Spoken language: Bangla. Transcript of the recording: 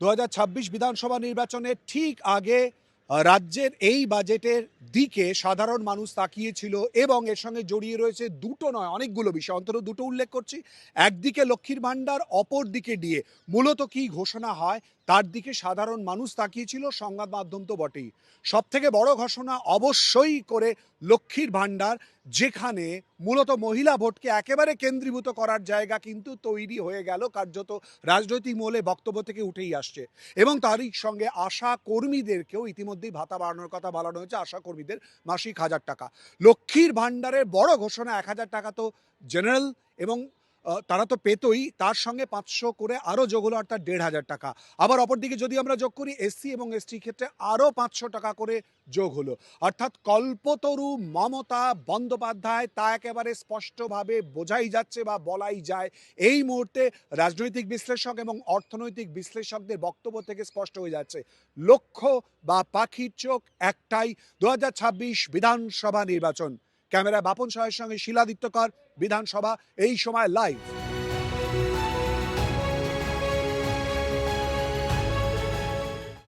2026 বিধানসভা নির্বাচনের ঠিক আগে রাজ্যের এই বাজেটের দিকে সাধারণ মানুষ তাকিয়েছিল এবং এর সঙ্গে জড়িয়ে রয়েছে দুটো নয় অনেকগুলো বিষয়, অন্তত দুটো উল্লেখ করছি। একদিকে লক্ষ্মীর ভাণ্ডার, অপর দিকে ডিএ। মূলত কি ঘোষণা হয় তার দিকে সাধারণ মানুষ তাকিয়েছিল, সংবাদ মাধ্যম তো বটেই। সব থেকে বড় ঘোষণা অবশ্যই করে লক্ষ্মীর ভাণ্ডার, যেখানে মূলত মহিলা ভোটকে একেবারে কেন্দ্রীভূত করার জায়গা কিন্তু তৈরি হয়ে গেল, কার্যত রাজনৈতিক মহলে বক্তব্য থেকে উঠেই আসছে। এবং তারই সঙ্গে আশা কর্মীদেরকেও ইতিমধ্যেই ভাতা বাড়ানোর কথা বলানো হয়েছে, আশা কর্মীদের মাসিক 1,000 টাকা। লক্ষ্মীর ভাণ্ডারের বড় ঘোষণা, 1,000 টাকা তো জেনারেল এবং তারা তো পেতই, তার সঙ্গে 500 করে আরও যোগ হলো, অর্থাৎ 1,500 টাকা। আবার অপরদিকে যদি আমরা যোগ করি এসসি এবং এসটি ক্ষেত্রে আরও 500 টাকা করে যোগ হলো। অর্থাৎ কল্পতরু মমতা বন্দ্যোপাধ্যায়, তা একেবারে স্পষ্টভাবে বোঝাই যাচ্ছে বা বলাই যায়। এই মুহূর্তে রাজনৈতিক বিশ্লেষক এবং অর্থনৈতিক বিশ্লেষকদের বক্তব্য থেকে স্পষ্ট হয়ে যাচ্ছে, লক্ষ্য বা পাখির চোখ একটাই, 2026 বিধানসভা নির্বাচন। ক্যামেরায় বাপন সাহের সঙ্গে শিলাদিত্য কর, বিধানসভা এই সময় লাইভ।